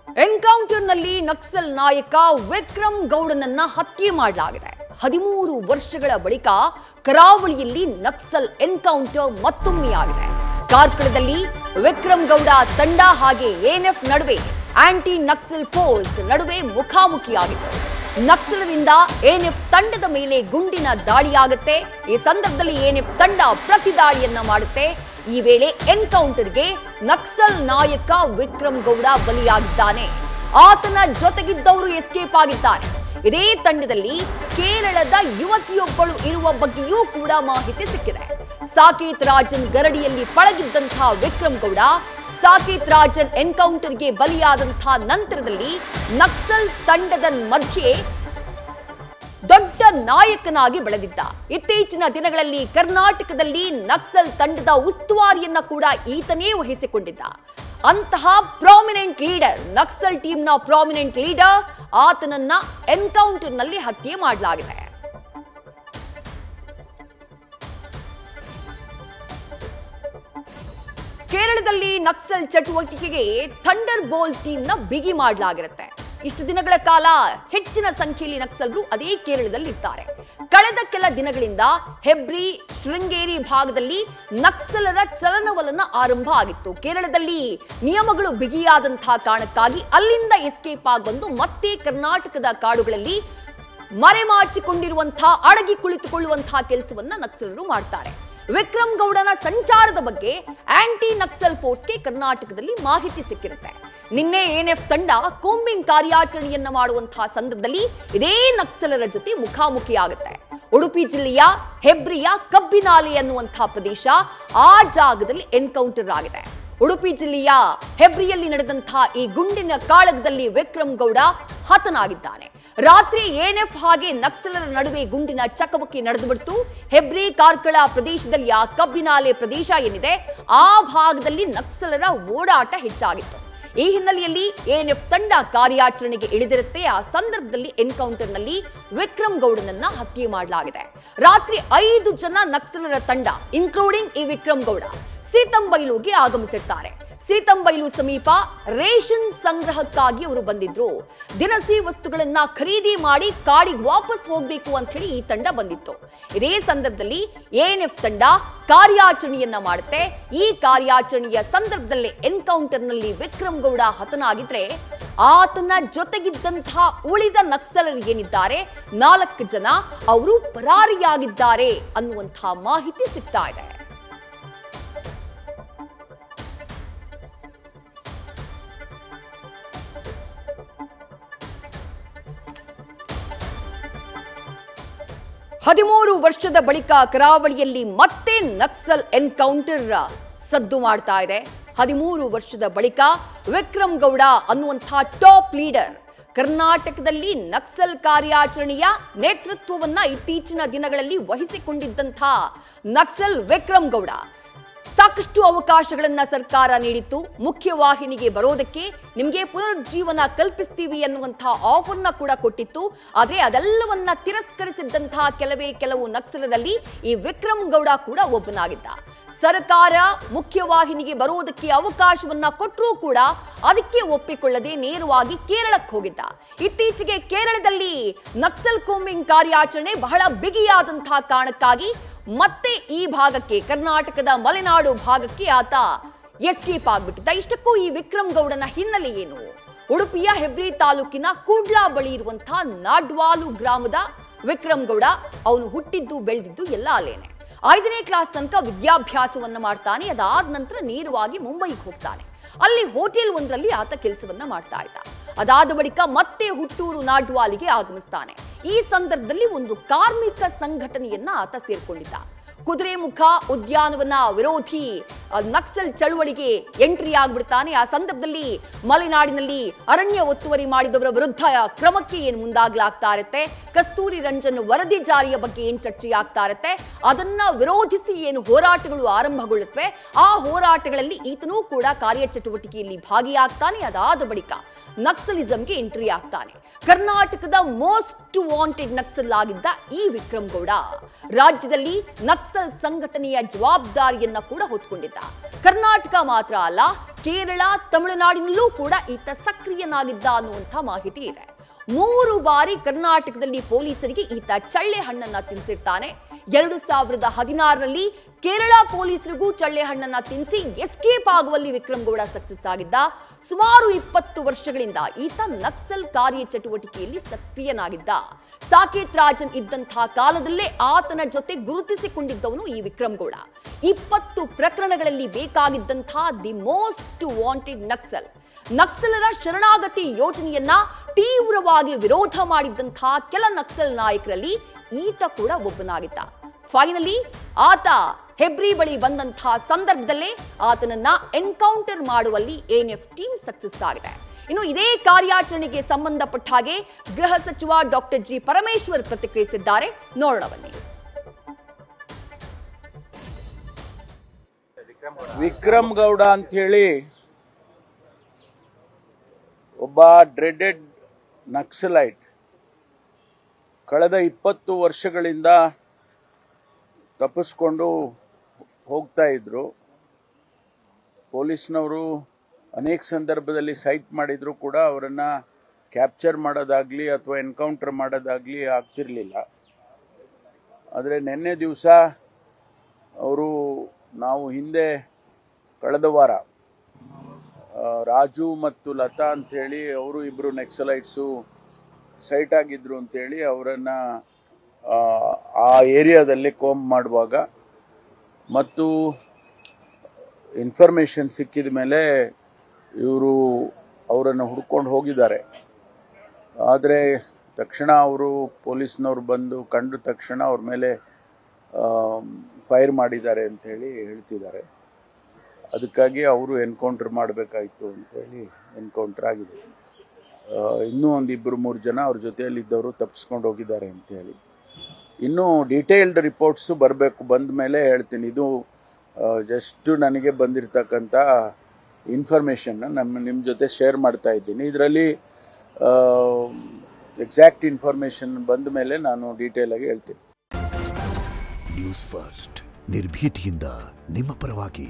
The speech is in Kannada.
ಎನ್ಕೌಂಟರ್ನಲ್ಲಿ ನಕ್ಸಲ್ ನಾಯಕ ವಿಕ್ರಮ್ ಗೌಡನನ್ನ ಹತ್ಯೆ ಮಾಡಲಾಗಿದೆ. 13 ವರ್ಷಗಳ ಬಳಿಕ ಕರಾವಳಿಯಲ್ಲಿ ನಕ್ಸಲ್ ಎನ್ಕೌಂಟರ್ ಮತ್ತೊಮ್ಮೆಯಾಗಿದೆ. ಕಾರ್ಕಳದಲ್ಲಿ ವಿಕ್ರಮ್ ಗೌಡ ತಂಡ ಹಾಗೆ ಎಎನ್ಎಫ್ ನಡುವೆ ಆಂಟಿ ನಕ್ಸಲ್ ಫೋರ್ಸ್ ನಡುವೆ ಮುಖಾಮುಖಿಯಾಗಿತ್ತು. ನಕ್ಸಲರಿಂದ ಎಎನ್ಎಫ್ ತಂಡದ ಮೇಲೆ ಗುಂಡಿನ ದಾಳಿಯಾಗುತ್ತೆ. ಈ ಸಂದರ್ಭದಲ್ಲಿ ಎಎನ್ಎಫ್ ತಂಡ ಪ್ರತಿದಾಳಿಯನ್ನ ಮಾಡುತ್ತೆ. ಈ ವೇಳೆ ಎನ್ಕೌಂಟರ್ಗೆ ನಕ್ಸಲ್ ನಾಯಕ ವಿಕ್ರಮ್ ಗೌಡ ಬಲಿಯಾಗಿದ್ದಾನೆ. ಆತನ ಜೊತೆಗಿದ್ದವರು ಎಸ್ಕೇಪ್ ಆಗಿದ್ದಾರೆ. ಇದೇ ತಂಡದಲ್ಲಿ ಕೇರಳದ ಯುವತಿಯೊಬ್ಬಳು ಇರುವ ಬಗ್ಗೆಯೂ ಕೂಡ ಮಾಹಿತಿ ಸಿಕ್ಕಿದೆ. ಸಾಕೇತ್ ರಾಜನ್ ಗರಡಿಯಲ್ಲಿ ಪಳಗಿದ್ದಂತಹ ವಿಕ್ರಮ್ ಗೌಡ ಸಾಕೇತ್ ರಾಜನ್ ಎನ್ಕೌಂಟರ್ಗೆ ಬಲಿಯಾದಂತಹ ನಂತರದಲ್ಲಿ ನಕ್ಸಲ್ ತಂಡದ ಮಧ್ಯೆ ದೊಡ್ಡ ನಾಯಕನಾಗಿ ಬೆಳೆದಿದ್ದ. ಇತ್ತೀಚಿನ ದಿನಗಳಲ್ಲಿ ಕರ್ನಾಟಕದಲ್ಲಿ ನಕ್ಸಲ್ ತಂಡದ ಉಸ್ತುವಾರಿಯನ್ನ ಕೂಡ ಈತನೇ ವಹಿಸಿಕೊಂಡಿದ್ದ. ಅಂತಹ ಪ್ರಾಮಿನೆಂಟ್ ಲೀಡರ್, ನಕ್ಸಲ್ ಟೀಮ್ನ ಪ್ರಾಮಿನೆಂಟ್ ಲೀಡರ್, ಆತನನ್ನ ಎನ್ಕೌಂಟರ್ನಲ್ಲಿ ಹತ್ಯೆ ಮಾಡಲಾಗಿದೆ. ಕೇರಳದಲ್ಲಿ ನಕ್ಸಲ್ ಚಟುವಟಿಕೆಗೆ ಥಂಡರ್ ಬೋಲ್ಟ್ ಟೀಮ್ನ ಬಿಗಿ ಮಾಡಲಾಗಿರುತ್ತೆ. ಇಷ್ಟು ದಿನಗಳ ಕಾಲ ಹೆಚ್ಚಿನ ಸಂಖ್ಯೆಯಲ್ಲಿ ನಕ್ಸಲರು ಅದೇ ಕೇರಳದಲ್ಲಿ ಇರ್ತಾರೆ. ಕಳೆದ ಕೆಲ ದಿನಗಳಿಂದ ಹೆಬ್ರಿ, ಶೃಂಗೇರಿ ಭಾಗದಲ್ಲಿ ನಕ್ಸಲರ ಚಲನವಲನ ಆರಂಭ ಆಗಿತ್ತು. ಕೇರಳದಲ್ಲಿ ನಿಯಮಗಳು ಬಿಗಿಯಾದಂತಹ ಕಾರಣಕ್ಕಾಗಿ ಅಲ್ಲಿಂದ ಎಸ್ಕೇಪ್ ಆಗಿ ಬಂದು ಮತ್ತೆ ಕರ್ನಾಟಕದ ಕಾಡುಗಳಲ್ಲಿ ಮರೆಮಾಚಿಕೊಂಡಿರುವಂತಹ, ಅಡಗಿ ಕುಳಿತುಕೊಳ್ಳುವಂತಹ ಕೆಲಸವನ್ನ ನಕ್ಸಲರು ಮಾಡ್ತಾರೆ. ವಿಕ್ರಮ್ ಗೌಡನ ಸಂಚಾರದ ಬಗ್ಗೆ ಆಂಟಿ ನಕ್ಸಲ್ ಫೋರ್ಸ್ಗೆ ಕರ್ನಾಟಕದಲ್ಲಿ ಮಾಹಿತಿ ಸಿಕ್ಕಿರುತ್ತೆ. ನಿನ್ನೆ ಎಎನ್ಎಫ್ ತಂಡ ಕೂಂಬಿಂಗ್ ಕಾರ್ಯಾಚರಣೆಯನ್ನ ಮಾಡುವಂತಹ ಸಂದರ್ಭದಲ್ಲಿ ಇದೇ ನಕ್ಸಲರ ಜೊತೆ ಮುಖಾಮುಖಿಯಾಗುತ್ತೆ. ಉಡುಪಿ ಜಿಲ್ಲೆಯ ಹೆಬ್ರಿಯ ಕಬ್ಬಿನಾಲೆ ಅನ್ನುವಂತಹ ಪ್ರದೇಶ, ಆ ಜಾಗದಲ್ಲಿ ಎನ್ಕೌಂಟರ್ ಆಗಿದೆ. ಉಡುಪಿ ಜಿಲ್ಲೆಯ ಹೆಬ್ರಿಯಲ್ಲಿ ನಡೆದಂತಹ ಈ ಗುಂಡಿನ ಕಾಳಗದಲ್ಲಿ ವಿಕ್ರಮ್ ಗೌಡ ಹತನಾಗಿದ್ದಾನೆ. ರಾತ್ರಿ ಎಎನ್ಎಫ್ ಹಾಗೆ ನಕ್ಸಲರ ನಡುವೆ ಗುಂಡಿನ ಚಕಮಕಿ ನಡೆದುಬಿಡ್ತು. ಹೆಬ್ರಿ, ಕಾರ್ಕಳ ಪ್ರದೇಶದಲ್ಲಿ ಆ ಕಬ್ಬಿನಾಲೆ ಪ್ರದೇಶ ಏನಿದೆ, ಆ ಭಾಗದಲ್ಲಿ ನಕ್ಸಲರ ಓಡಾಟ ಹೆಚ್ಚಾಗಿತ್ತು. ಈ ಹಿನ್ನೆಲೆಯಲ್ಲಿ ಎಎನ್ಎಫ್ ತಂಡ ಕಾರ್ಯಾಚರಣೆಗೆ ಇಳಿದಿರುತ್ತೆ. ಆ ಸಂದರ್ಭದಲ್ಲಿ ಎನ್ಕೌಂಟರ್ನಲ್ಲಿ ವಿಕ್ರಮ್ ಗೌಡನನ್ನ ಹತ್ಯೆ ಮಾಡಲಾಗಿದೆ. ರಾತ್ರಿ 5 ಜನ ನಕ್ಸಲರ ತಂಡ, ಇನ್ಕ್ಲೂಡಿಂಗ್ ಈ ವಿಕ್ರಮ್ ಗೌಡ, ಸೀತಂಬೈಲುಗೆ ಆಗಮಿಸಿರ್ತಾರೆ. ಸೀತಂಬೈಲು ಸಮೀಪ ರೇಷನ್ ಸಂಗ್ರಹಕ್ಕಾಗಿ ಅವರು ಬಂದಿದ್ರು. ದಿನಸಿ ವಸ್ತುಗಳನ್ನ ಖರೀದಿ ಮಾಡಿ ಕಾಡಿಗೆ ವಾಪಸ್ ಹೋಗ್ಬೇಕು ಅಂತ ಹೇಳಿ ಈ ತಂಡ ಬಂದಿತ್ತು. ಇದೇ ಸಂದರ್ಭದಲ್ಲಿ ಎಎನ್ಎಫ್ ತಂಡ ಕಾರ್ಯಾಚರಣೆಯನ್ನ ಮಾಡುತ್ತೆ. ಈ ಕಾರ್ಯಾಚರಣೆಯ ಸಂದರ್ಭದಲ್ಲಿ ಎನ್ಕೌಂಟರ್ನಲ್ಲಿ ವಿಕ್ರಮ್ ಗೌಡ ಹತನಾಗಿದ್ರೆ, ಆತನ ಜೊತೆಗಿದ್ದಂತಹ ಉಳಿದ ನಕ್ಸಲರು ಏನಿದ್ದಾರೆ 4 ಜನ, ಅವರು ಪರಾರಿಯಾಗಿದ್ದಾರೆ ಅನ್ನುವಂತಹ ಮಾಹಿತಿ ಸಿಗ್ತಾ ಇದೆ. ಹದಿಮೂರು ವರ್ಷದ ಬಳಿಕ ಕರಾವಳಿಯಲ್ಲಿ ಮತ್ತೆ ನಕ್ಸಲ್ ಎನ್ಕೌಂಟರ್ ಸದ್ದು ಮಾಡ್ತಾ ಇದೆ. 13 ವರ್ಷದ ಬಳಿಕ ವಿಕ್ರಮ್ ಗೌಡ ಅನ್ನುವಂತಹ ಟಾಪ್ ಲೀಡರ್ ಕರ್ನಾಟಕದಲ್ಲಿ ನಕ್ಸಲ್ ಕಾರ್ಯಾಚರಣೆಯ ನೇತೃತ್ವವನ್ನ ಇತ್ತೀಚಿನ ದಿನಗಳಲ್ಲಿ ವಹಿಸಿಕೊಂಡಿದ್ದಂತಹ ನಕ್ಸಲ್ ವಿಕ್ರಮ್ ಗೌಡ ಸಾಕಷ್ಟು ಅವಕಾಶಗಳನ್ನ ಸರ್ಕಾರ ನೀಡಿತ್ತು. ಮುಖ್ಯವಾಹಿನಿಗೆ ಬರೋದಕ್ಕೆ ನಿಮಗೆ ಪುನರುಜ್ಜೀವನ ಕಲ್ಪಿಸ್ತೀವಿ ಅನ್ನುವಂತಹ ಆಫರ್ನ ಕೂಡ ಕೊಟ್ಟಿತ್ತು. ಆದರೆ ಅದೆಲ್ಲವನ್ನ ತಿರಸ್ಕರಿಸಿದ್ದಂತಹ ಕೆಲವು ನಕ್ಸಲರಲ್ಲಿ ಈ ವಿಕ್ರಮ್ ಗೌಡ ಕೂಡ ಒಬ್ಬನಾಗಿದ್ದ. ಸರ್ಕಾರ ಮುಖ್ಯವಾಹಿನಿಗೆ ಬರೋದಕ್ಕೆ ಅವಕಾಶವನ್ನ ಕೊಟ್ಟರೂ ಕೂಡ ಅದಕ್ಕೆ ಒಪ್ಪಿಕೊಳ್ಳದೆ ನೇರವಾಗಿ ಕೇರಳಕ್ಕೆ ಹೋಗಿದ್ದ. ಇತ್ತೀಚೆಗೆ ಕೇರಳದಲ್ಲಿ ನಕ್ಸಲ್ ಕೂಂಬಿಂಗ್ ಕಾರ್ಯಾಚರಣೆ ಬಹಳ ಬಿಗಿಯಾದಂತಹ ಕಾರಣಕ್ಕಾಗಿ ಮತ್ತೆ ಈ ಭಾಗಕ್ಕೆ, ಕರ್ನಾಟಕದ ಮಲೆನಾಡು ಭಾಗಕ್ಕೆ ಆತ ಎಸ್ಕೇಪ್ ಆಗ್ಬಿಟ್ಟಿದ್ದ. ಇಷ್ಟಕ್ಕೂ ಈ ವಿಕ್ರಮ್ ಗೌಡನ ಹಿನ್ನೆಲೆ ಏನು? ಉಡುಪಿಯ ಹೆಬ್ರಿ ತಾಲೂಕಿನ ಕೂಡ್ಲಾ ಬಳಿ ಇರುವಂತಹ ನಾಡ್ವಾಲು ಗ್ರಾಮದ ವಿಕ್ರಮ್ ಗೌಡ, ಅವನು ಹುಟ್ಟಿದ್ದು ಬೆಳೆದಿದ್ದು ಎಲ್ಲ ಅಲ್ಲೇನೆ. 5ನೇ ಕ್ಲಾಸ್ ತನಕ ವಿದ್ಯಾಭ್ಯಾಸವನ್ನ ಮಾಡ್ತಾನೆ. ಅದಾದ ನಂತರ ನೇರವಾಗಿ ಮುಂಬೈಗೆ ಹೋಗ್ತಾನೆ. ಅಲ್ಲಿ ಹೋಟೆಲ್ ಒಂದರಲ್ಲಿ ಆತ ಕೆಲಸವನ್ನ ಮಾಡ್ತಾ ಇದ್ದ. ಅದಾದ ಬಳಿಕ ಮತ್ತೆ ಹುಟ್ಟೂರು ನಾಡ್ವಾಲಿಗೆ ಆಗಮಿಸ್ತಾನೆ. ಈ ಸಂದರ್ಭದಲ್ಲಿ ಒಂದು ಕಾರ್ಮಿಕ ಸಂಘಟನೆಯನ್ನ ಆತ ಸೇರ್ಕೊಂಡಿದ್ದ. ಕುದುರೆಮುಖ ಉದ್ಯಾನವನ ವಿರೋಧಿ ನಕ್ಸಲ್ ಚಳವಳಿಗೆ ಎಂಟ್ರಿ ಆಗ್ಬಿಡ್ತಾನೆ. ಆ ಸಂದರ್ಭದಲ್ಲಿ ಮಲೆನಾಡಿನಲ್ಲಿ ಅರಣ್ಯ ಒತ್ತುವರಿ ಮಾಡಿದವರ ವಿರುದ್ಧ ಕ್ರಮಕ್ಕೆ ಏನು ಮುಂದಾಗ್ಲಾಗ್ತಾ ಇರುತ್ತೆ, ಕಸ್ತೂರಿ ರಂಜನ್ ವರದಿ ಜಾರಿಯ ಬಗ್ಗೆ ಏನು ಚರ್ಚೆ ಆಗ್ತಾ ಇರುತ್ತೆ, ಅದನ್ನ ವಿರೋಧಿಸಿ ಏನು ಹೋರಾಟಗಳು ಆರಂಭಗೊಳ್ಳುತ್ತವೆ, ಆ ಹೋರಾಟಗಳಲ್ಲಿ ಈತನೂ ಕೂಡ ಕಾರ್ಯಚಟುವಟಿಕೆಯಲ್ಲಿ ಭಾಗಿಯಾಗ್ತಾನೆ. ಅದಾದ ಬಳಿಕ ನಕ್ಸಲಿಸಂಗೆ ಎಂಟ್ರಿ ಆಗ್ತಾನೆ. ಕರ್ನಾಟಕದ ಮೋಸ್ಟ್ ವಾಂಟೆಡ್ ನಕ್ಸಲ್ ಆಗಿದ್ದ ಈ ವಿಕ್ರಮ್ ಗೌಡ ರಾಜ್ಯದಲ್ಲಿ ನಕ್ಸಲ್ ಸಂಘಟನೆಯ ಜವಾಬ್ದಾರಿಯನ್ನ ಕೂಡ ಹೊತ್ಕೊಂಡಿದ್ದ. ಕರ್ನಾಟಕ ಮಾತ್ರ ಅಲ್ಲ, ಕೇರಳ, ತಮಿಳುನಾಡಿನಲ್ಲೂ ಕೂಡ ಈತ ಸಕ್ರಿಯನಾಗಿದ್ದ ಅನ್ನುವಂಥ ಮಾಹಿತಿ ಇದೆ. 3 ಬಾರಿ ಕರ್ನಾಟಕದಲ್ಲಿ ಪೊಲೀಸರಿಗೆ ಈತ ಚಳ್ಳೆ ಹಣ್ಣನ್ನ ತಿನ್ನಿಸಿರ್ತಾನೆ. 2016ರಲ್ಲಿ ಕೇರಳ ಪೊಲೀಸರಿಗೂ ಚಳ್ಳೆ ಹಣ್ಣನ್ನ ತಿನ್ನಿಸಿ ಎಸ್ಕೇಪ್ ಆಗುವಲ್ಲಿ ವಿಕ್ರಮ್ ಗೌಡ ಸಕ್ಸಸ್ ಆಗಿದ್ದ. ಸುಮಾರು 20 ವರ್ಷಗಳಿಂದ ಈತ ನಕ್ಸಲ್ ಕಾರ್ಯಚಟುವಟಿಕೆಯಲ್ಲಿ ಸಕ್ರಿಯನಾಗಿದ್ದ. ಸಾಕೇತ್ ರಾಜನ್ ಇದ್ದಂತಹ ಕಾಲದಲ್ಲೇ ಆತನ ಜೊತೆ ಗುರುತಿಸಿಕೊಂಡಿದ್ದವನು ಈ ವಿಕ್ರಮ್ ಗೌಡ. 20 ಪ್ರಕರಣಗಳಲ್ಲಿ ಬೇಕಾಗಿದ್ದಂತಹ ದಿ ಮೋಸ್ಟ್ ವಾಂಟೆಡ್ ನಕ್ಸಲ್. ನಕ್ಸಲರ ಶರಣಾಗತಿ ಯೋಜನೆಯನ್ನ ತೀವ್ರವಾಗಿ ವಿರೋಧ ಮಾಡಿದ್ದಂತಹ ಕೆಲ ನಕ್ಸಲ್ ನಾಯಕರಲ್ಲಿ ಈತ ಕೂಡ ಒಬ್ಬನಾಗಿದ್ದ. ಫೈನಲಿ ಆತ ಹೆಬ್ರಿ ಬಳಿ ಬಂದಂತಹ ಸಂದರ್ಭದಲ್ಲೇ ಆತನನ್ನ ಎನ್ಕೌಂಟರ್ ಮಾಡುವಲ್ಲಿ ಎನ್ಎಫ್ ಟೀಮ್ ಸಕ್ಸಸ್ ಆಗಿದೆ. ಇನ್ನು ಇದೇ ಕಾರ್ಯಾಚರಣೆಗೆ ಸಂಬಂಧಪಟ್ಟ ಹಾಗೆ ಗೃಹ ಸಚಿವ ಡಾಕ್ಟರ್ ಜಿ ಪರಮೇಶ್ವರ್ ಪ್ರತಿಕ್ರಿಯಿಸಿದ್ದಾರೆ. ನೋಡೋಣ ಬನ್ನಿ. ವಿಕ್ರಮ್ ಗೌಡ ಅಂತ ಹೇಳಿ ಒಬ್ಬ ಡ್ರೆಡೆಡ್ ನಕ್ಸಲೈಟ್ ಕಳೆದ 20 ವರ್ಷಗಳಿಂದ ತಪ್ಪಿಸ್ಕೊಂಡು ಹೋಗ್ತಾ ಇದ್ರು. ಪೊಲೀಸ್ನವರು ಅನೇಕ ಸಂದರ್ಭದಲ್ಲಿ ಸೈಟ್ ಮಾಡಿದ್ರು ಕೂಡ ಅವರನ್ನ ಕ್ಯಾಪ್ಚರ್ ಮಾಡೋದಾಗ್ಲಿ ಅಥವಾ ಎನ್ಕೌಂಟರ್ ಮಾಡೋದಾಗ್ಲಿ ಆಗ್ತಿರ್ಲಿಲ್ಲ. ಆದರೆ ನಿನ್ನೆ ದಿವಸ ಅವರು ನಾವು ಹಿಂದೆ ಕಳೆದ ವಾರ ರಾಜು ಮತ್ತು ಲತಾ ಅಂಥೇಳಿ ಅವರು ಇಬ್ಬರು ನಕ್ಸಲೈಟ್ಸು ಸೈಟ್ ಆಗಿದ್ರು ಅಂತೇಳಿ ಅವರನ್ನು ಆ ಏರಿಯಾದಲ್ಲಿ ಕೋಂಬ್ ಮಾಡುವಾಗ ಮತ್ತು ಇನ್ಫಾರ್ಮೇಷನ್ ಸಿಕ್ಕಿದ ಮೇಲೆ ಇವರು ಅವರನ್ನು ಹುಡ್ಕೊಂಡು ಹೋಗಿದ್ದಾರೆ. ಆದರೆ ತಕ್ಷಣ ಅವರು ಪೊಲೀಸ್ನವ್ರು ಬಂದು ಕಂಡ ತಕ್ಷಣ ಅವ್ರ ಮೇಲೆ ಫೈರ್ ಮಾಡಿದ್ದಾರೆ ಅಂಥೇಳಿ ಹೇಳ್ತಿದ್ದಾರೆ. ಅದಕ್ಕಾಗಿ ಅವರು ಎನ್ಕೌಂಟರ್ ಮಾಡಬೇಕಾಯಿತು ಅಂತೇಳಿ ಎನ್ಕೌಂಟರ್ ಆಗಿದೆ. ಇನ್ನೂ ಒಂದು 2-3 ಜನ ಅವ್ರ ಜೊತೆಯಲ್ಲಿದ್ದವರು ತಪ್ಪಿಸ್ಕೊಂಡು ಹೋಗಿದ್ದಾರೆ ಅಂತೇಳಿ. ಇನ್ನೂ ಡೀಟೇಲ್ಡ್ ರಿಪೋರ್ಟ್ಸು ಬರಬೇಕು, ಬಂದ ಮೇಲೆ ಹೇಳ್ತೀನಿ. ಇದು ಜಸ್ಟ್ ನನಗೆ ಬಂದಿರತಕ್ಕಂಥ ಇನ್ಫಾರ್ಮೇಷನ್ನ ನಿಮ್ಮ ಜೊತೆ ಶೇರ್ ಮಾಡ್ತಾ ಇದ್ದೀನಿ. ಇದರಲ್ಲಿ ಎಕ್ಸಾಕ್ಟ್ ಇನ್ಫಾರ್ಮೇಷನ್ ಬಂದ ಮೇಲೆ ನಾನು ಡೀಟೇಲ್ ಆಗಿ ಹೇಳ್ತೀನಿ. ನ್ಯೂಸ್ ಫಸ್ಟ್ ನಿರ್ಭೀತಿಯಿಂದ ನಿಮ್ಮ ಪರವಾಗಿ.